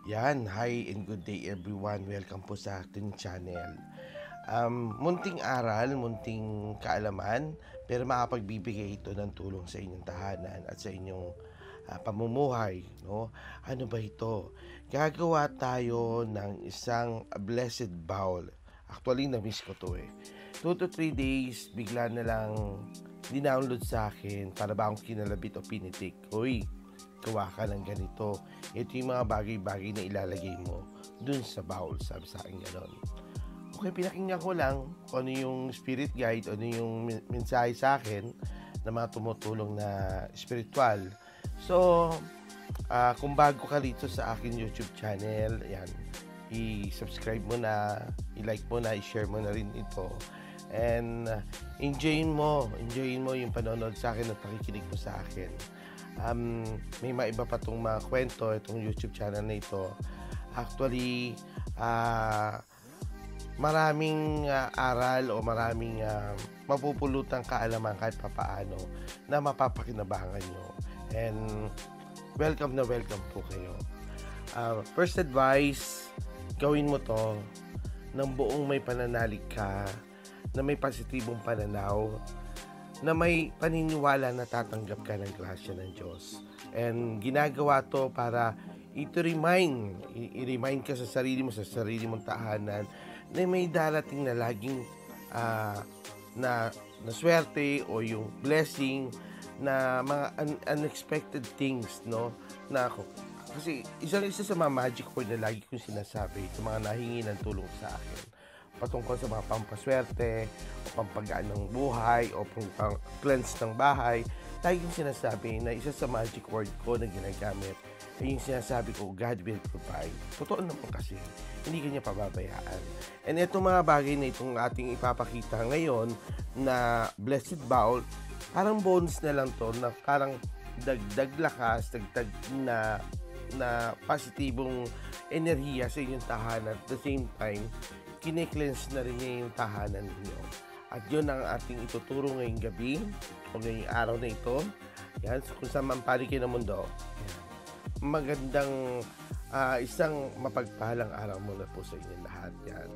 Yan, hi and good day everyone. Welcome po sa ating channel. Munting aral, munting kaalaman, pero makapagbibigay ito ng tulong sa inyong tahanan at sa inyong pamumuhay. No? Ano ba ito? Gagawa tayo ng isang blessed bowl. Actually, na-miss ko to eh. 2 to 3 days, bigla na lang dinownload sa akin para ba akong kinalabit o pinitik. Uy, gawa ka ng ganito. Ito yung mga bagay-bagay na ilalagay mo dun sa bowl, sabi sa akin gano'n. Okay, pinakinggan ko lang kung ano yung spirit guide, ano yung mensahe sa akin na mga tumutulong na spiritual. So, kung bago ka rito sa akin YouTube channel, yan, i-subscribe mo na, i-like mo na, i-share mo na rin ito. And enjoyin mo yung panonood sa akin at pakikinig mo sa akin. May maiba pa tong mga kwento itong YouTube channel na ito. Actually, maraming aral o maraming mapupulutang kaalaman kahit papaano na mapapakinabangan nyo. And welcome na welcome po kayo. First advice, gawin mo to ng buong may pananalig ka, na may positibong pananaw, na may paniniwala na tatanggap ka ng grasya ng Diyos. And ginagawa to para i-remind ka sa sarili mo, sa sarili mong tahanan, na may darating na laging na swerte o yung blessing na mga unexpected things, no? Kasi isa sa mga magic word na lagi kong sinasabi, yung mga nahingi ng tulong sa akin patungkol sa mga pampaswerte o pampagaan ng buhay o pang-cleanse ng bahay. Lagi kong sinasabi na isa sa magic word ko na ginagamit ay yung sinasabi ko, God will provide. Totoo naman kasi, hindi kanya pababayaan. And itong mga bagay na itong ating ipapakita ngayon na blessed bowl, parang bonus na lang to, na parang dagdag lakas, dagdag na positibong enerhiya sa inyong tahanan. At the same time, kine-cleanse na rin niya yung tahanan niyo. At yun ang ating ituturo ngayong gabi o ngayong araw na ito. Yan, kung saan man panig kayo ng mundo. Yan. Magandang isang mapagpahalang araw muna po sa inyo lahat. Yan.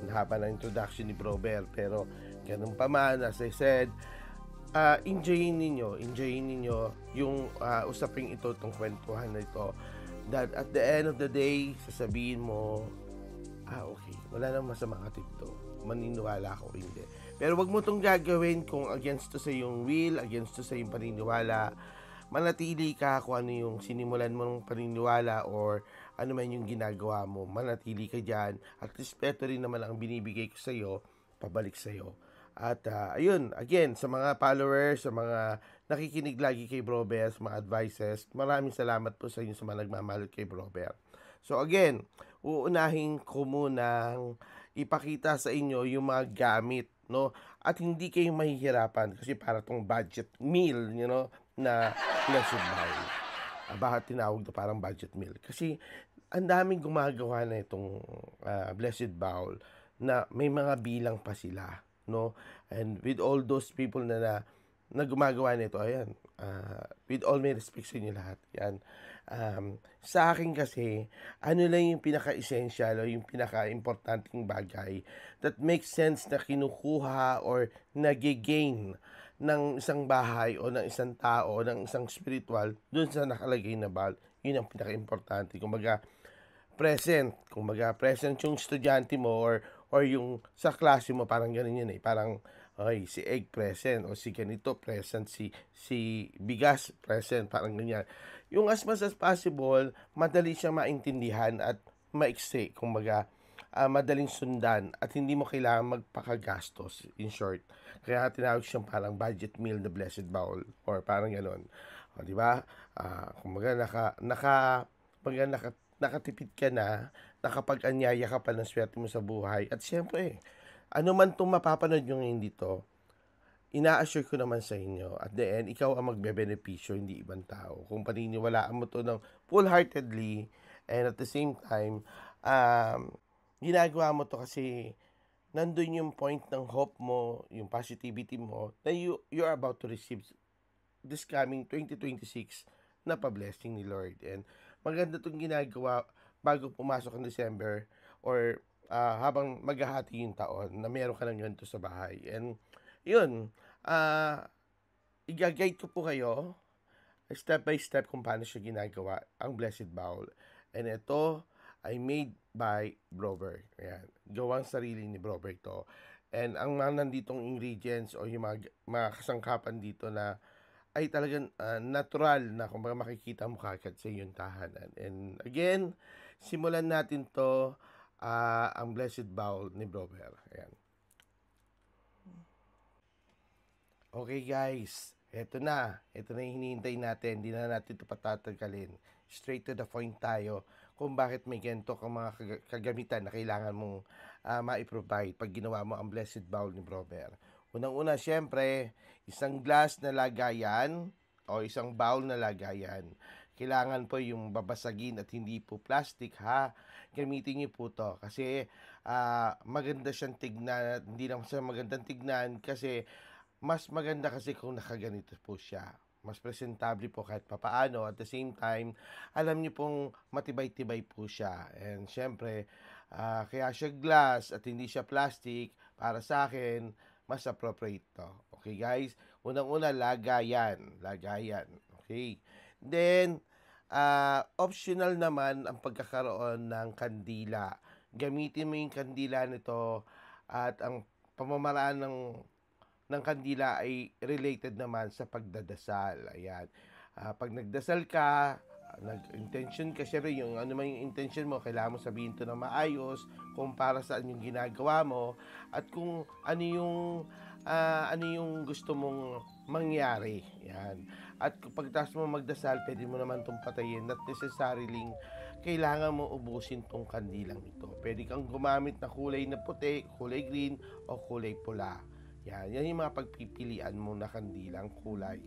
Nahaba ng introduction ni Brober, pero ganun pa man, as I said, enjoyin ninyo yung usaping ito, itong kwentuhan na ito, that at the end of the day, sasabihin mo, okay, wala nang masamang hatid to, maniniwala ako, hindi. Pero wag mo tong gagawin kung against to sa iyong will, against to sa iyong paniniwala. Manatili ka kung ano yung sinimulan mong paniniwala or ano man yung ginagawa mo, manatili ka dyan. At respeto rin naman ang binibigay ko sa iyo, pabalik sa iyo. At ayun, again, sa mga followers, sa mga nakikinig lagi kay Brober, sa mga advices, maraming salamat po sa inyo sa mga nagmamahal kay Brober. So again, uunahin ko munang ipakita sa inyo yung mga gamit, no? At hindi kayo mahihirapan kasi para tong budget meal, na blessed bowl. Bakit tinawag na parang budget meal? Kasi ang daming gumagawa na itong blessed bowl na may mga bilang pa sila, no? And with all those people na gumagawa nito, ayan, with all my respect sa inyo lahat, yan. Sa akin kasi, ano lang yung pinaka-essential o yung pinaka-importanting bagay that makes sense na kinukuha or nag-gain ng isang bahay o ng isang tao o ng isang spiritual dun sa nakalagay na bal, yun ang pinaka-importante. Kumbaga present yung estudyante mo or yung sa klase mo, parang ganun yun eh. Parang, ay, si egg present o si ganito present, si bigas present, parang ganyan. Yung as much as possible, madali siyang maintindihan at maiksi, kumbaga, madaling sundan at hindi mo kailangan magpakagastos, in short. Kaya tinawag siyang parang budget meal na blessed bowl or parang gano'n. O, di ba? Kumbaga nakatipid ka na, nakapag-anyaya ka pa ng swerte mo sa buhay. At siyempre, ano man itong mapapanood nyo ngayon dito, ina-assure ko naman sa inyo, at the end, ikaw ang magbe-benepisyo, hindi ibang tao. Kung paniniwalaan mo to ng full-heartedly, and at the same time, ginagawa mo to kasi nandun yung point ng hope mo, yung positivity mo, na you're about to receive this coming 2026 na pa-blessing ni Lord. And maganda itong ginagawa bago pumasok ang December or habang maghahati yung taon na meron ka ng ganito sa bahay. And yun, ah, i-guide ko po kayo step by step kung paano siya ginagawa ang Blessed Bowl. And ito ay made by Brover. Ayan. Gawang sarili ni Brover ito. And ang mga nanditong ingredients o yung mga kasangkapan dito na ay talagang natural na kumbaga makikita mo kagad sa iyong tahanan. And again, simulan natin to ang Blessed Bowl ni Brover. Ayan. Okay guys, eto na. Ito na yung hinihintay natin. Hindi na natin ito patatagalin. Straight to the point tayo kung bakit may ganito kang mga kagamitan na kailangan mong ma-provide pag ginawa mo ang Blessed Bowl ni Brover. Unang-una, syempre, isang glass na lagayan o isang bowl na lagayan. Kailangan po yung babasagin at hindi po plastic ha. Gamitin niyo po to kasi maganda siyang tignan. Hindi lang siya magandang tignan kasi mas maganda kasi kung nakaganito po siya. Mas presentable po kahit papaano. At the same time, alam niyo pong matibay-tibay po siya. And syempre, kaya siya glass at hindi siya plastic, para sa akin, mas appropriate to. Okay guys? Unang-una, lagayan. Lagayan. Okay? Then, optional naman ang pagkakaroon ng kandila. Gamitin mo yung kandila nito at ang pamamaraan ng kandila ay related naman sa pagdadasal. Ayan. Pag nagdasal ka, nag-intention ka, syempre yung ano man yung intention mo, kailangan mo sabihin to na maayos, kung para saan yung ginagawa mo, at kung ano yung gusto mong mangyari. Yan. At kapag tapos mo magdasal, pwede mo naman itong patayin. Not necessarily kailangan mo ubusin tong kandilang ito. Pwede kang gumamit na kulay na puti, kulay green, o kulay pula. Yan yung mga pagpipilian mo na kandilang kulay.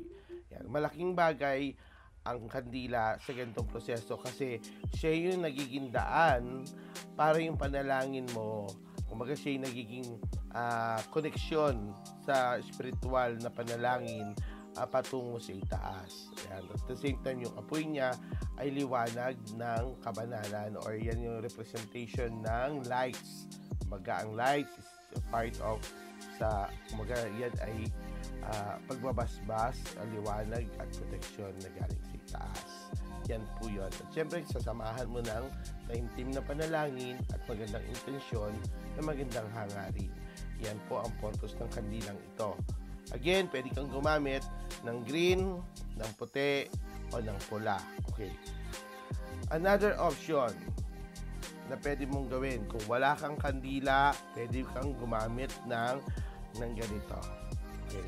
Yan, malaking bagay ang kandila sa ganitong proseso kasi siya yung nagiging daan para yung panalangin mo, kumbaga siya yung nagiging koneksyon sa spiritual na panalangin patungo sa itaas. Yan. At the same time, yung apoy niya ay liwanag ng kabanalan or yan yung representation ng lights. Kumbaga ang lights is a part of sa kumaga yan ay pagbabasbas, liwanag at proteksyon na galing sa itaas. Yan po yun. At syempre, sasamahan mo ng taimtim na panalangin at magandang intensyon na magandang hangarin. Yan po ang purpose ng kandilang ito. Again, pwede kang gumamit ng green, ng puti, o ng pula. Okay. Another option na pwede mong gawin, kung wala kang kandila, pwede kang gumamit ng ganito. Okay,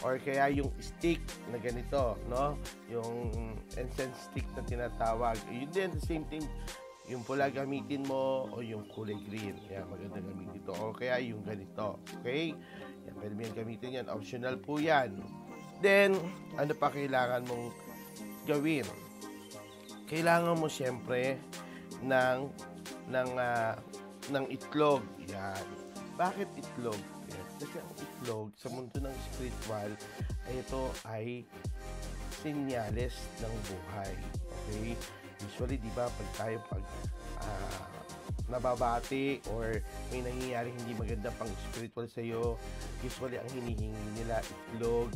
or kaya yung stick na ganito, no? Yung incense stick na tinatawag. Yun din, the same thing, yung pula gamitin mo o yung kulay green. Yan, maganda gamitin ito. O kaya yung ganito. Okay? Yan, pwede mo yan gamitin yan. Optional po yan. Then, ano pa kailangan mong gawin? Kailangan mo syempre ng itlog. Yan. Bakit itlog? Yes. Kasi ang itlog sa mundo ng spiritual ay ito ay senyales ng buhay. Okay? Usually, di ba, pag nababati or may nangyayari hindi maganda pang spiritual sa iyo, usually ang hinihingi nila itlog,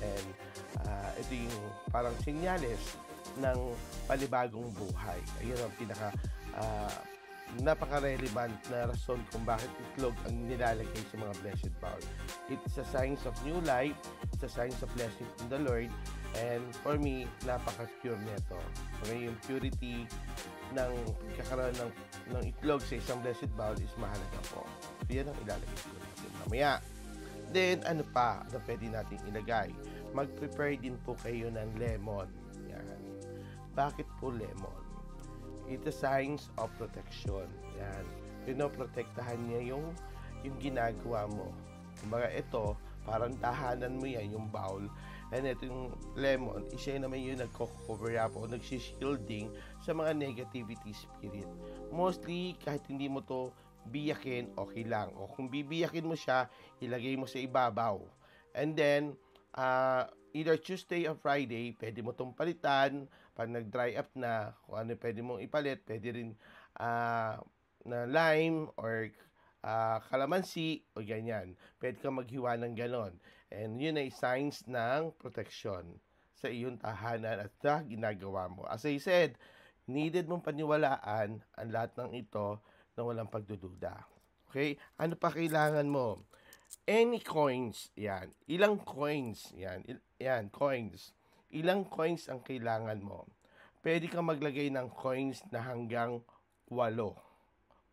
and ito yung parang senyales ng panibagong buhay. Ayun ang napaka-relevant na rason kung bakit itlog ang nilalagay sa mga blessed bowl. It's a sign of new life, it's a sign of blessing from the Lord, and for me, napaka-pure nito. So, yung purity ng kakaroon ng itlog sa isang blessed bowl is mahalaga po. So, yan ang ilalagay ko natin mamaya. Then, ano pa na pwede natin ilagay? Mag-prepare din po kayo ng lemon. Yan. Bakit po lemon? It's a signs of protection. Yan. Pinoprotektahan niya yung ginagawa mo. Kumbaga ito, parang tahanan mo yan, yung bowl. And ito yung lemon, siya naman yung nagko-cover up o nagsishielding sa mga negativity spirit. Mostly, kahit hindi mo to biyakin, okay lang. O kung bibiyakin mo siya, ilagay mo sa ibabaw. And then, either Tuesday or Friday, pwede mo itong palitan Pag nag-dry up na, kung ano pwede mong ipalit, pwede rin na lime or kalamansi o ganyan. Pwede kang maghiwa ng ganon. And yun ay signs ng protection sa iyong tahanan at sa ginagawa mo. As I said, needed mong paniwalaan ang lahat ng ito na walang pagdududa. Okay? Ano pa kailangan mo? Any coins, yan. Ilang coins, yan. Yan, coins. Ilang coins ang kailangan mo? Pwede kang maglagay ng coins na hanggang 8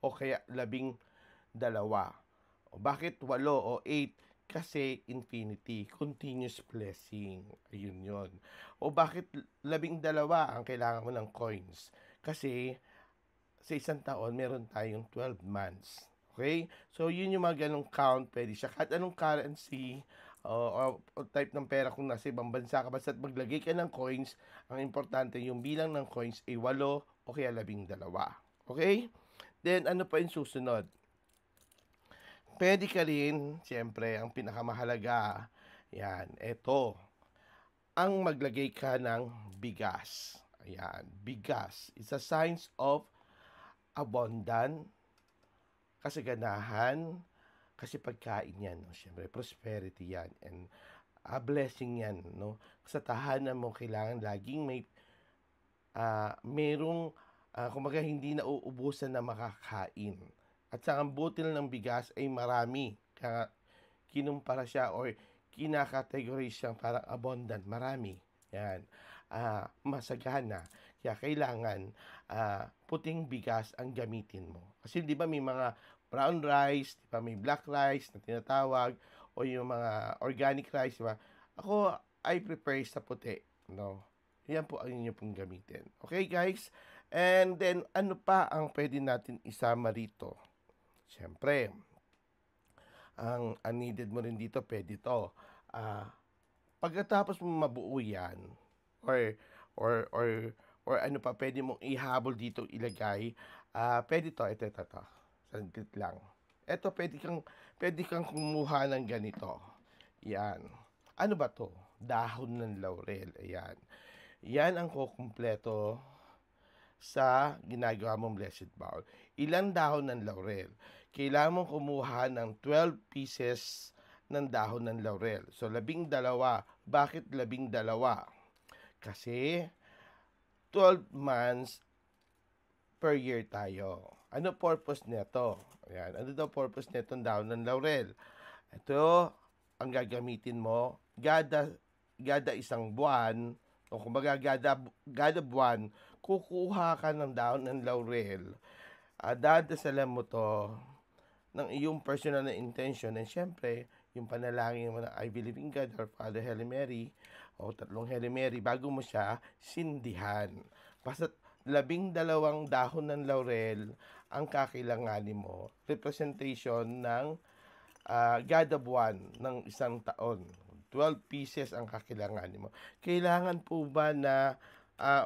o kaya 12. O bakit 8 o 8? Kasi infinity, continuous blessing. Ayun yon. O bakit 12 ang kailangan mo ng coins? Kasi sa isang taon, meron tayong 12 months. Okay? So, yun yung mga ganong count. Pwede siya kahit anong currency o type ng pera kung nasa ibang bansa ka. Basta't maglagay ka ng coins, ang importante yung bilang ng coins ay 8 o kaya 12. Okay? Then, ano pa yung susunod? Pwede ka rin, siyempre, ang pinakamahalaga, yan, eto, ang maglagay ka ng bigas. Ayan, bigas. It's a sign of abundant, kasaganahan, kasi pagkain yan, no? Siyempre, prosperity yan, and a blessing yan, no? Sa tahanan mo, kailangan laging may, merong, kumbaga, hindi na uubusan na makakain. At sa ang butil ng bigas ay marami. Kaya kinumpara siya or kinakategorize siyang parang abundant, marami. Yan. Masagana. Kaya kailangan puting bigas ang gamitin mo. Kasi di ba may mga brown rice, di ba may black rice na tinatawag, o yung mga organic rice, di ba? Ako, I prefer sa puti, no? Yan po ang inyo pong gamitin. Okay, guys? And then, ano pa ang pwede natin isama rito? Siyempre, ang needed mo rin dito, pwede to. Pagkatapos mo mabuo yan, or, or ano pa, pwede mong ihabol dito ilagay, pwede to, ito. Saglit lang. Ito, pwede kang kumuha ng ganito. Yan. Ano ba to? Dahon ng laurel. Ayan. Yan ang kukumpleto sa ginagawa mong blessed bowl. Ilang dahon ng laurel? Kailangan mong kumuha ng 12 pieces ng dahon ng laurel. So, 12. Bakit 12? Kasi 12 months per year tayo. Ano purpose nito? Ayan. Ano daw purpose nito ng dahon ng laurel? Ito, ang gagamitin mo, gada isang buwan, o kumbaga gada buwan, kukuha ka ng dahon ng laurel, dadasalan mo to ng iyong personal na intention, and syempre, yung panalangin mo na I believe in God, or Father, Hail Mary, o 3 Hail Mary, bago mo siya sindihan. Basta 12 dahon ng laurel ang kakailanganin mo, representation ng gada buwan ng isang taon. 12 pieces ang kakailanganin mo. Kailangan po ba na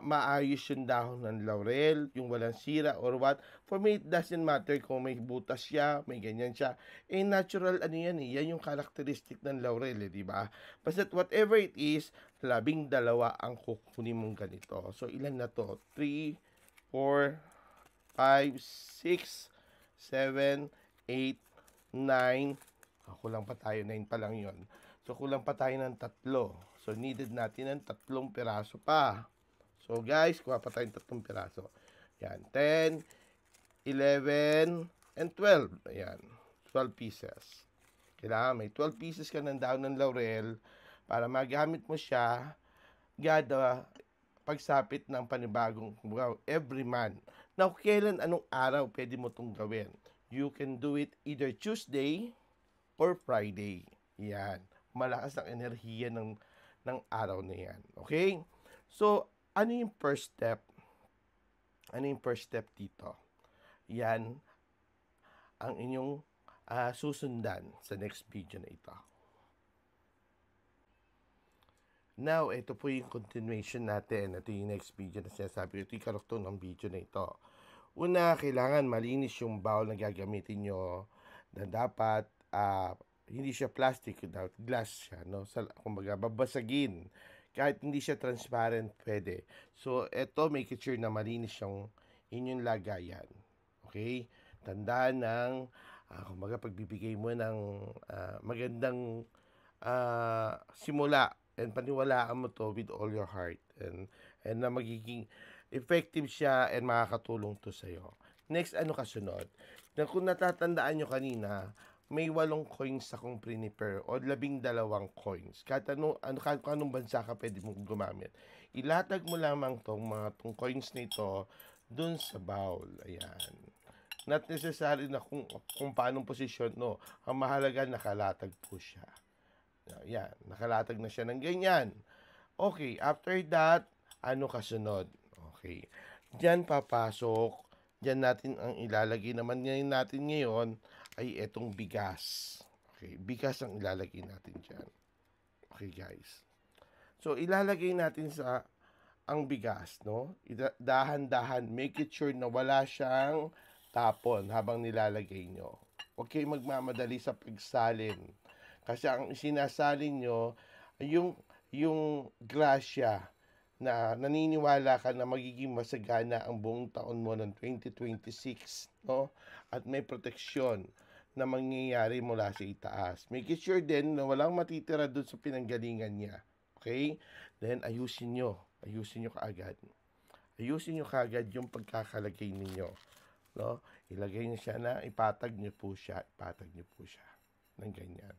maayos yung dahon ng laurel, yung walang sira or what? For me, it doesn't matter kung may butas siya, may ganyan siya. Eh, natural ano yan eh. Yan yung characteristic ng laurel eh, di ba? Basta whatever it is, 12 ang kukunin mong ganito. So, ilan na to? 3, 4, 5, 6, 7, 8, 9. Kulang pa tayo, 9 pa lang yon. So, kulang pa tayo ng 3. So, needed natin ng 3 piraso pa. So, guys, kuha pa tayo ng 3 piraso. Yan, 10, 11, and 12. Ayan, 12 pieces. Kailangan may 12 pieces ka ng dahon ng laurel para magamit mo siya gada pagsapit ng panibagong every month. Now, kailan, anong araw pwede mo itong gawin? You can do it either Tuesday or Friday. Yan. Malakas ang enerhiya ng araw na yan. Okay? So, ano yung first step? Ano yung first step dito? Yan ang inyong susundan sa next video na ito. Now, ito po yung continuation natin. Ito yung next video na sinasabi ko. Ito yung karuktong ng video na ito. Una, kailangan malinis yung bowl na gagamitin nyo na dapat hindi siya plastic, dapat glass siya, no? Kumbaga, babasagin. Kahit hindi siya transparent, pwede. So, eto, make sure na malinis yung inyong lagayan. Okay? Tandaan ng, kumbaga, pagbibigay mo ng magandang simula, and paniwalaan mo to with all your heart, and na magiging effective siya and makakatulong to sa'yo. Next, ano kasunod? Na kung natatandaan nyo kanina, may 8 coins akong prepare o 12 coins. Kahit kung anong bansa ka pwede mong gumamit. Ilatag mo lamang tong coins na ito dun sa bowl. Ayan. Not necessary na kung paanong posisyon, no. Ang mahalaga, nakalatag po siya. Yan, nakalatag na siya ng ganyan. Okay, after that, ano kasunod? Okay, diyan papasok, diyan natin ang ilalagay naman natin ngayon ay etong bigas. Okay, bigas ang ilalagay natin diyan. Okay, guys. So, ilalagay natin sa ang bigas, no? Dahan-dahan, make it sure na wala siyang tapon habang nilalagay nyo. Huwag kayong magmamadali sa pagsalin. Kasi ang sinasalin nyo, yung grasya na naniniwala ka na magiging masagana ang buong taon mo ng 2026, no? At may proteksyon na mangyayari mula sa itaas. Make sure din na walang matitira doon sa pinanggalingan niya. Okay? Then, ayusin nyo kaagad. Ayusin nyo kaagad yung pagkakalagay ninyo. No? Ilagay nyo siya na, ipatag nyo po siya ng ganyan.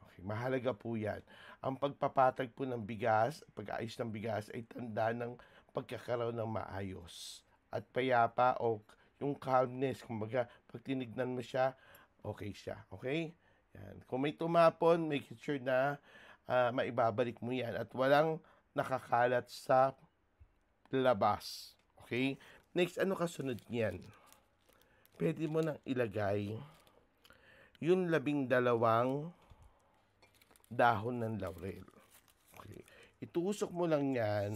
Okay, mahalaga po yan. Ang pagpapatag po ng bigas, pag-aayos ng bigas ay tanda ng pagkakaroon ng maayos at payapa o yung calmness. Kumbaga, pag tinignan mo siya, okay siya. Okay? Yan. Kung may tumapon, make sure na maibabalik mo yan at walang nakakalat sa labas. Okay? Next, ano kasunod niyan? Pwede mo nang ilagay yung 12 dahon ng laurel. Okay. Itusok mo lang yan,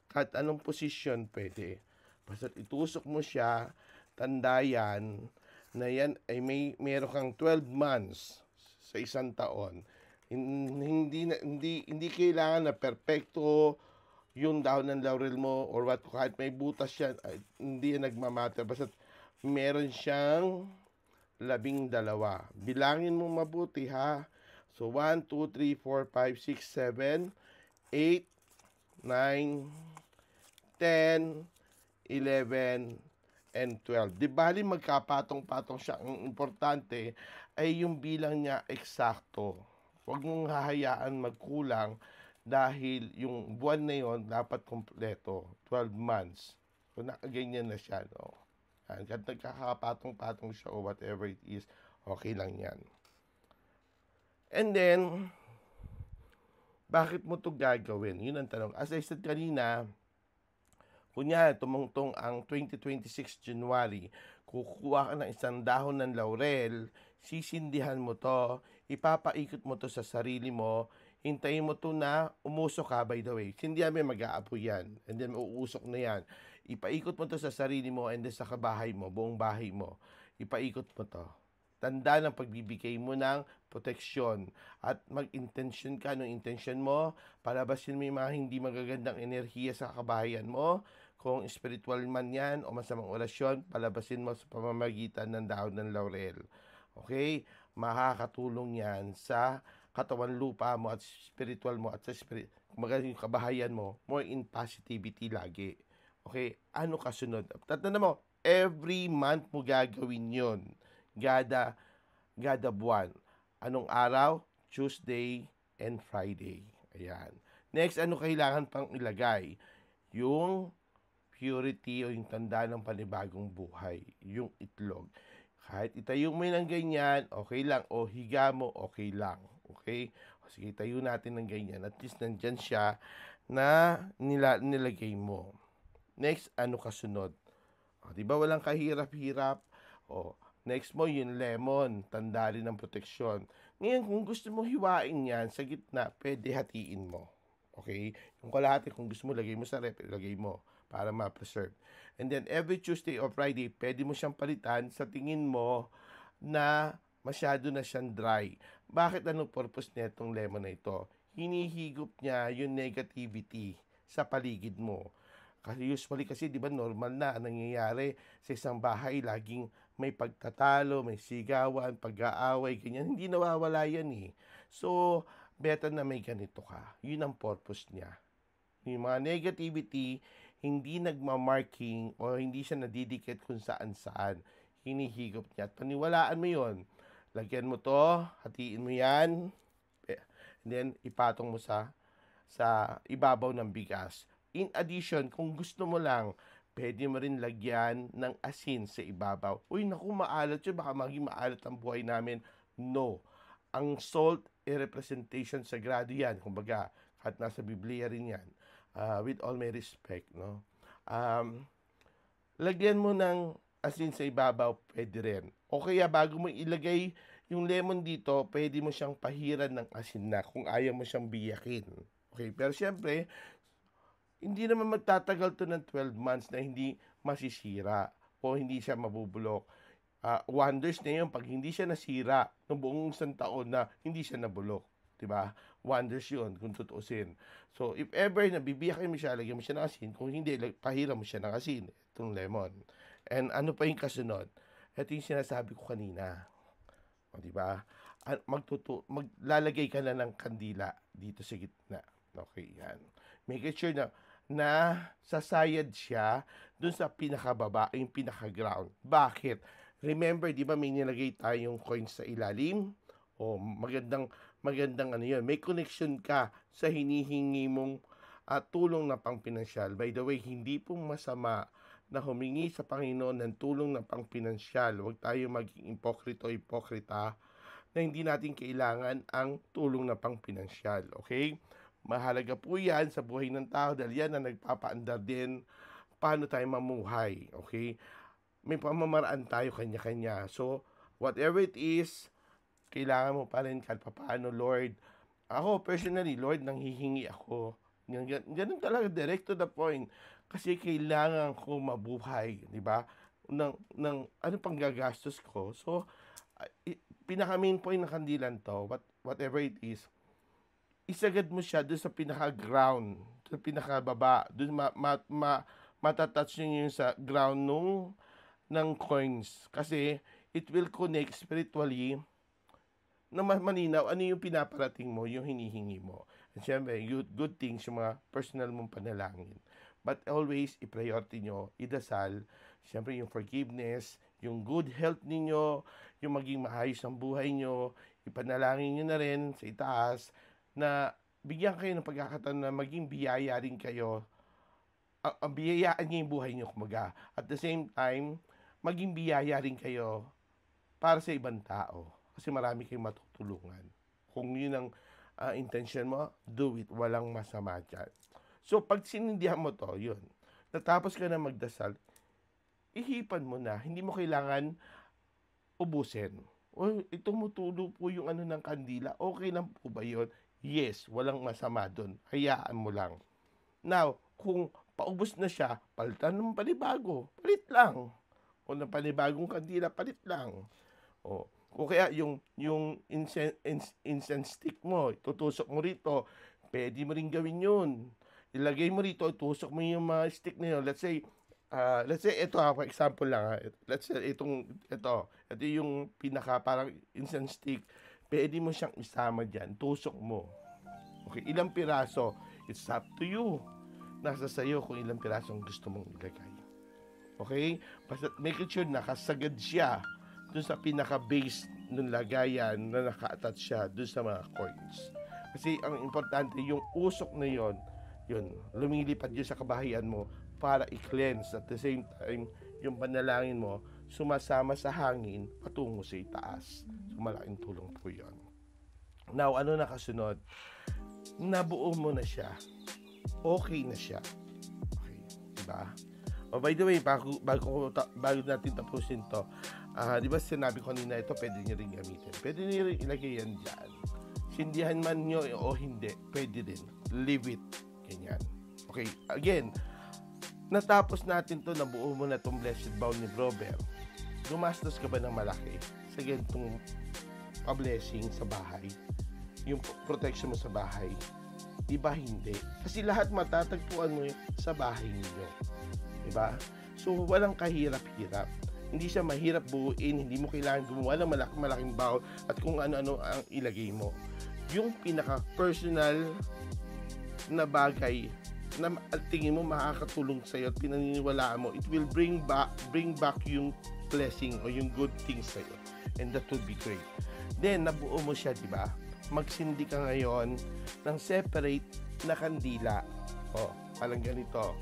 kahit anong posisyon pwede. Basta itusok mo siya, tanda yan, na yan ay meron kang 12 months sa isang taon. Hindi kailangan na perpekto yung dahon ng laurel mo or what, kahit may butas yan, hindi yan nagmamatter. Basta meron siyang 12. Bilangin mo mabuti, ha. So, 1, 2, 3, 4, 5, 6, 7, 8, 9, 10, 11, and 12. Di bali magkapatong-patong siya. Ang importante ay yung bilang niya eksakto. Huwag mong hahayaan magkulang dahil yung buwan na yon dapat kompleto. 12 months. So, nakaganyan na siya, no? Kahit nagkakapatong-patong siya o whatever it is, okay lang yan. And then, bakit mo to gagawin? Yun ang tanong. As I said kanina, kunya, tumungtong ang 2026 January, kukuha ka ng isang dahon ng laurel, sisindihan mo to, ipapaikot mo to sa sarili mo, hintayin mo to na umusok ka, by the way. Sindihan mo, mag-aapoy yan. And then, uusok na yan. Ipaikot mo to sa sarili mo and then sa kabahay mo, buong bahay mo. Ipaikot mo to. Tanda ng pagbibigay mo ng proteksyon at mag-intention ka ng intention mo, palabasin mo yung mga hindi magagandang enerhiya sa kabahayan mo. Kung spiritual man yan o masamang orasyon, palabasin mo sa pamamagitan ng dahon ng laurel. Okay? Makakatulong yan sa katawan lupa mo at spiritual mo at sa yung kabahayan mo, more in positivity lagi. Okay? Ano kasunod? Tatanda mo, every month mo gagawin yun. Gada buwan. Anong araw? Tuesday and Friday. Ayan. Next, ano kailangan pang ilagay? Yung purity o yung tanda ng panibagong buhay. Yung itlog. Kahit itayo mo ng ganyan, okay lang. O higa mo, okay lang. Okay? O sige, tayo natin ng ganyan. At least nandyan siya na nilagay mo. Next, ano kasunod? O, diba walang kahirap-hirap? O, next mo, yung lemon. Tanda rin ng proteksyon. Ngayon, kung gusto mo hiwain yan sa gitna, pwede hatiin mo. Okay? Yung kalahati, kung gusto mo, lagay mo sa rep, lagay mo para ma-preserve. And then, every Tuesday or Friday, pwede mo siyang palitan sa tingin mo na masyado na siyang dry. Bakit? Anong purpose nitong lemon na ito? hinihigop niya yung negativity sa paligid mo. Kasi usually kasi 'di ba normal na ang nangyayari sa isang bahay, laging may pagtatalo, may sigawan, pag-aaway, ganyan. Hindi nawawala 'yan eh. So, better na may ganito ka. 'Yun ang purpose niya. Yung mga negativity, hindi nagma-marking o hindi siya nadidikit kung saan-saan. Hinihigop niya. At paniwalaan mo 'yon. Lagyan mo 'to, hatiin mo 'yan, and then ipatong mo sa ibabaw ng bigas. In addition, kung gusto mo lang, pwede mo rin lagyan ng asin sa ibabaw. Uy, naku, maalat yun. Baka maging maalat ang buhay namin. No. Ang salt, representation sagrado yan. Kumbaga, kahit nasa Biblia rin yan. With all my respect, no? Lagyan mo ng asin sa ibabaw, pwede rin. O kaya, bago mo ilagay yung lemon dito, pwede mo siyang pahiran ng asin na kung ayaw mo siyang biyakin. Okay, pero siyempre, hindi naman magtatagal to ng 12 months na hindi masisira o hindi siya mabubulok. Wonders na yun pag hindi siya nasira ng buong isang taon na hindi siya nabulok. Diba? Wonders yun kung tutuusin. So, if ever nabibiyakin mo siya, lagyan mo siya ng asin. Kung hindi, pahiram mo siya ng asin. Itong lemon. And ano pa yung kasunod? Ito yung sinasabi ko kanina. O, diba? Maglalagay ka na ng kandila dito sa gitna. Okay, yan. Make sure na sasayad siya dun sa pinakababa, yung pinaka-ground. Bakit? Remember, di ba may nilagay tayong coins sa ilalim? O magandang ano yun. May connection ka sa hinihingi mong tulong na pangpinansyal. By the way, hindi pong masama na humingi sa Panginoon ng tulong na pangpinansyal. Huwag tayo maging ipokrita na hindi natin kailangan ang tulong na pangpinansyal. Okay? Mahalaga po yan sa buhay ng tao dahil yan ang nagpapaandar din paano tayo mamuhay. Okay? May pamamaraan tayo kanya-kanya. So, whatever it is, kailangan mo pa rin kahit paano, Lord. Ako, personally, Lord, nanghihingi ako. Ganun talaga, direct to the point. Kasi kailangan ko mabuhay, di ba? Ano pang gagastos ko. So, pinaka-main point ng kandilan to, whatever it is, isagad mo siya doon sa pinaka-ground, sa pinaka-baba, doon matatouch nyo yung sa ground ng coins. Kasi, it will connect spiritually na malinaw ano yung pinaparating mo, yung hinihingi mo. And syempre, good things, yung mga personal mong panalangin. But always, i-priority nyo, idasal, syempre yung forgiveness, yung good health ninyo, yung maging maayos ang buhay nyo, ipanalangin nyo na rin sa itaas, na bigyan kayo ng pagkakataon na maging biyaya rin kayo. Ang biyayaan niyo yung buhay niyo, kumaga. At the same time, maging biyaya rin kayo para sa ibang tao. Kasi marami kayong matutulungan. Kung yun ang intention mo, do it. Walang masama dyan. So, pag sinindihan mo to, yun. Natapos ka na magdasal, ihipan mo na. Hindi mo kailangan ubusin. O, tumutulo po yung ano ng kandila. Okay lang po ba yun? Yes, walang masama doon. Hayaan mo lang. Now, kung paubos na siya, palitan ng panibago. Palit lang. O ng panibagong kandila, palit lang. O kaya yung incense stick mo, tutusok mo rito, pwede mo rin gawin yun. Ilagay mo rito, tusok mo yung mga stick na yun. Let's say, ito for example lang. Let's say, ito yung pinaka parang incense stick. Pwede mo siyang isama dyan. Tusok mo. Okay, ilang piraso? It's up to you. Nasa sayo kung ilang piraso ang gusto mong ilagay. Okay? Basta make sure nakasagad siya dun sa pinaka-base ng lagayan na naka-attach siya dun sa mga coins. Kasi ang importante, yung usok na yun, lumilipad yun sa kabahayan mo para i-cleanse. At the same time, yung panalangin mo, sumasama sa hangin patungo sa itaas. So, malaking tulong po yun. Now, ano na kasunod? Nabuo mo na siya. Okay na siya. Okay, diba? Oh, by the way, bago natin tapusin to, di ba sinabi ko kanina ito, pwede nyo rin gamitin. Pwede nyo rin ilagay yan dyan. Sindihan man nyo o hindi, pwede rin. Leave it. Ganyan. Okay, again, natapos natin to, nabuo mo na itong blessed bowl ni Brother. Gumastos ka ba ng malaki sa ganitong pa-blessing sa bahay? yung protection mo sa bahay. Iba hindi. Kasi lahat matatagpuan mo sa bahay niyo. Diba? So, walang kahirap-hirap. Hindi siya mahirap buuin, hindi mo kailangan gumawa ng malaking bowl at kung ano-ano ang ilagay mo. Yung pinaka-personal na bagay na tingin mo makakatulong sa'yo at pinaniniwalaan mo, it will bring back yung blessing o yung good things sa'yo. And that would be great. Then, nabuo mo siya, di ba? Magsindi ka ngayon ng separate na kandila. O, parang ganito.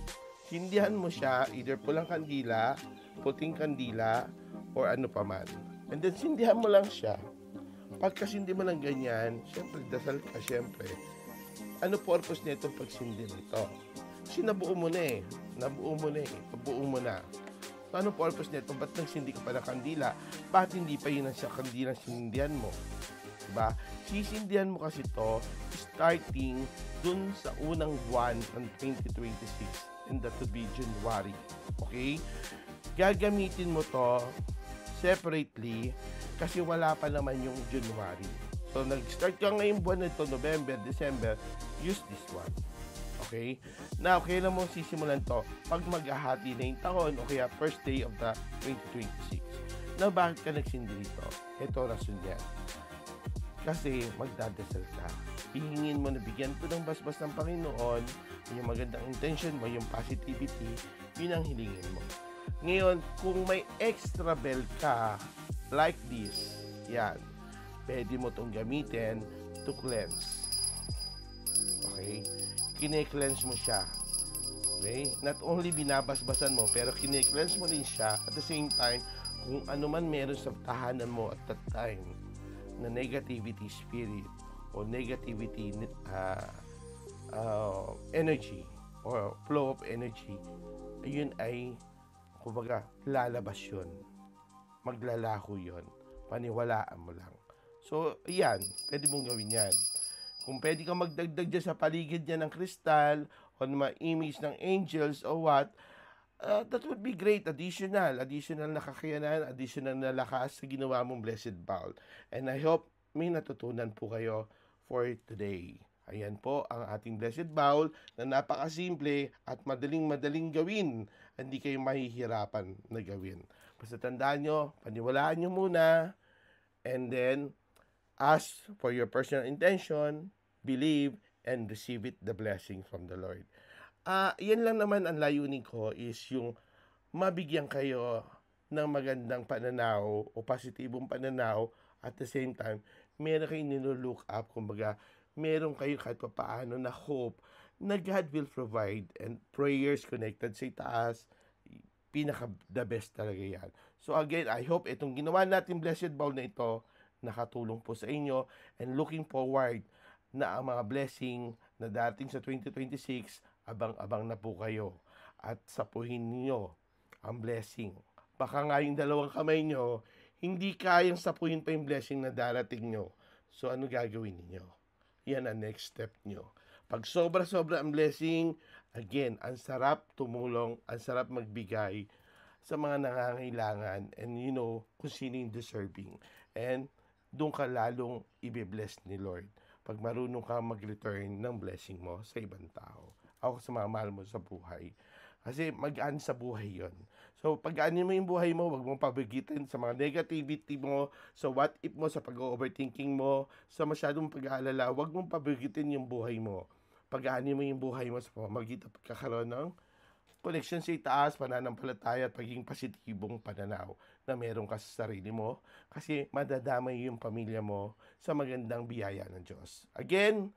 Sindihan mo siya, either pulang kandila, puting kandila, or ano pa man. And then, sindihan mo lang siya. Pagkasindi mo lang ganyan, syempre, dasal ka, syempre. Ano purpose nito pagsindi nito? Kasi nabuo mo na eh. Nabuo mo na. So, ano purpose nito? Ba't nagsindi ka pa ng kandila? Bakit hindi pa yun ang kandila sinindihan mo? Diba? Sisindihan mo kasi to starting dun sa unang buwan ng 2026, and that would be January. Okay? Gagamitin mo to separately kasi wala pa naman yung January. So, nag-start ka ngayong buwan nito, November, December, use this one. Okay? Now, kailan mo sisimulan to? Pag maghahati na yung taon o kaya first day of the 2026. Now, bakit ka nagsindi dito? Ito rason yan. Kasi magdadasal ka. Hihingin mo na bigyan to ng basbas ng Panginoon, yung magandang intention mo, yung positivity, yun ang hilingin mo. Ngayon, kung may extra bell ka, like this, yan, pwede mo itong gamitin to cleanse. Okay? Kine-cleanse mo siya. Okay? Not only binabasbasan mo, pero kine-cleanse mo din siya at the same time, kung ano man meron sa tahanan mo at that time na negativity spirit o negativity energy or flow of energy, ayun ay kumbaga lalabas yun, maglalaho yun, paniwalaan mo lang. So yan, pwede mong gawin yan. Kung pwede kang magdagdag dyan sa paligid niya ng kristal o mga image ng angels o what, that would be great. Additional na kakayanan, additional na lakas sa ginawa mong blessed bowl. And I hope may natutunan po kayo for today. Ayan po ang ating blessed bowl na napakasimple at madaling gawin. Hindi kayo mahihirapan na gawin. Basta tandaan nyo, paniwalaan nyo muna, and then ask for your personal intention, believe, and receive it, the blessing from the Lord. Yan lang naman ang layunin ko is yung mabigyan kayo ng magandang pananaw o positibong pananaw at the same time, meron kayong nilook up, kumbaga, meron kayo kahit pa paano na hope na God will provide and prayers connected sa itaas, pinaka the best talaga yan. So again, I hope itong ginawa natin blessed bowl na ito, nakatulong po sa inyo and looking forward na ang mga blessing na dating sa 2026, abang-abang na po kayo at sapuhin niyo ang blessing. Baka nga yung dalawang kamay nyo, hindi kayang sapuhin pa yung blessing na darating nyo. So ano gagawin niyo? Yan ang next step nyo. Pag sobra-sobra ang blessing, again, ang sarap tumulong, ang sarap magbigay sa mga nangangailangan and you know kung sino yung deserving. And doon ka lalong i-bless ni Lord pag marunong ka mag-return ng blessing mo sa ibang tao. Ako sa mga mahal mo sa buhay. Kasi mag-aan sa buhay yon. So, pag-aanin mo yung buhay mo, wag mong pabigitin sa mga negativity mo, sa what if mo, sa pag-overthinking mo, sa masyadong pag-aalala, wag mong pabigitin yung buhay mo. Pag-aanin mo yung buhay mo sa pamamagitan pagkakaroon ng connection sa itaas, pananampalataya at pagiging positibong pananaw na meron ka sa sarili mo kasi madadamay yung pamilya mo sa magandang biyaya ng Diyos. Again,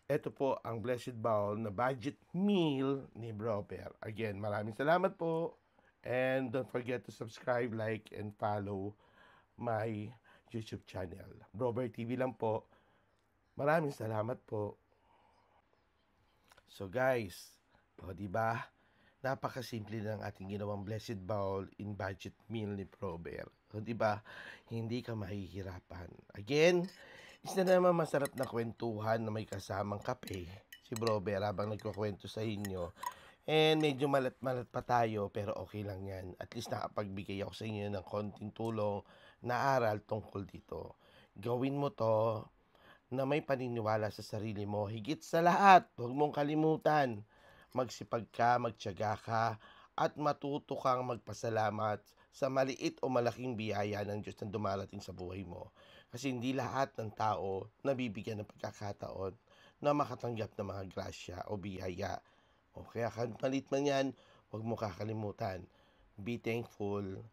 ito po ang blessed bowl na budget meal ni Bro Per. Again, maraming salamat po and don't forget to subscribe, like, and follow my YouTube channel. Bro Per TV lang po. Maraming salamat po. So guys, o, diba? Napakasimple ng ating ginawang blessed bowl in budget meal ni Prober. O, diba? Hindi ka mahihirapan. Again, isa na naman masarap na kwentuhan na may kasamang kape. Si Prober habang nagkukwento sa inyo. And medyo malat-malat pa tayo, pero okay lang yan. At least nakapagbigay ako sa inyo ng konting tulong na aral tungkol dito. Gawin mo to na may paniniwala sa sarili mo. Higit sa lahat, huwag mong kalimutan, magsipag ka, magtiyaga ka, at matuto kang magpasalamat sa maliit o malaking biyaya ng Diyos na dumarating sa buhay mo. Kasi hindi lahat ng tao nabibigyan ng pagkakataon na makatanggap ng mga grasya o biyaya. O kaya kahit malit man yan, huwag mo kakalimutan. Be thankful.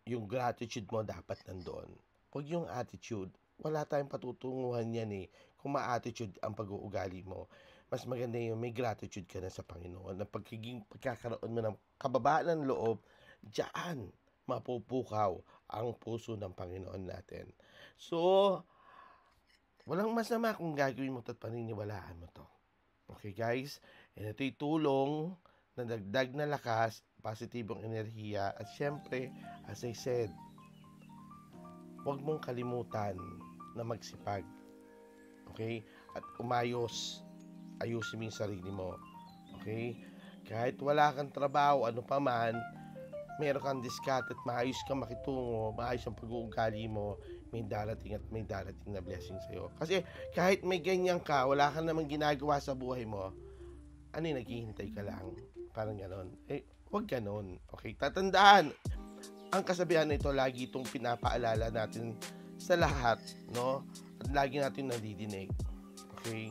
Yung gratitude mo dapat nandoon. Huwag yung attitude. Wala tayong patutunguhan yan eh. Kung ma-attitude ang pag-uugali mo, mas maganda yung may gratitude ka na sa Panginoon. Na pagkakaroon mo ng kababaan ng loob, diyan mapupukaw ang puso ng Panginoon natin. So, walang masama kung gagawin mo at paniniwalaan mo to. Okay guys? And ito'y tulong na dagdag na lakas, positibong enerhiya, at syempre, as I said, huwag mong kalimutan na magsipag. Okay? At ayusin mo yung sarili mo. Okay? Kahit wala kang trabaho, ano pa man, meron kang diskarte at maayos kang makitungo, maayos ang pag-uugali mo, may darating na blessing sa'yo. Kasi kahit may ganyan ka, wala ka namang ginagawa sa buhay mo, naghihintay ka lang. Parang ganon. Huwag ganon. Okay? Tatandaan, ang kasabihan na ito, lagi itong pinapaalala natin sa lahat, no? At lagi natin nadidinig. Okay?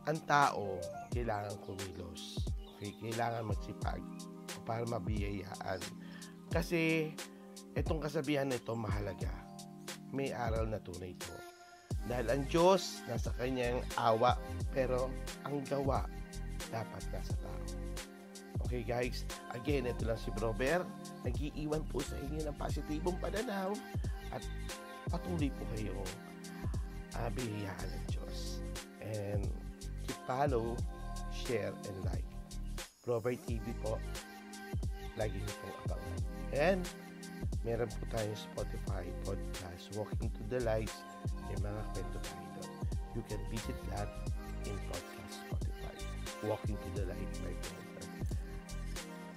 Ang tao, kailangan kumilos. Okay? Kailangan magsipag para mabiyayaan. Kasi, itong kasabihan na ito mahalaga. May aral na tunay ito. Dahil ang Diyos nasa kanyang awa, pero ang gawa dapat nasa tao. Okay guys, again, ito lang si Brober. Nag-iiwan po sa inyo ng positibong pananaw at patuloy po kayong biyayaan ng Diyos. And keep follow, share, and like. Brober TV po, lagi niyo pong abangan. And meron po tayong Spotify podcast, Walking to the Light. May mga kwento tayo doon. You can visit that in podcast Spotify, Walking to the Light by Brober.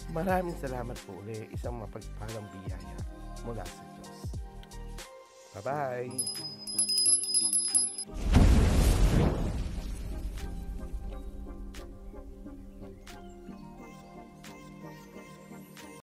Maraming salamat po ulit. Isang mapagpalang biyaya mula sa Diyos. Bye-bye!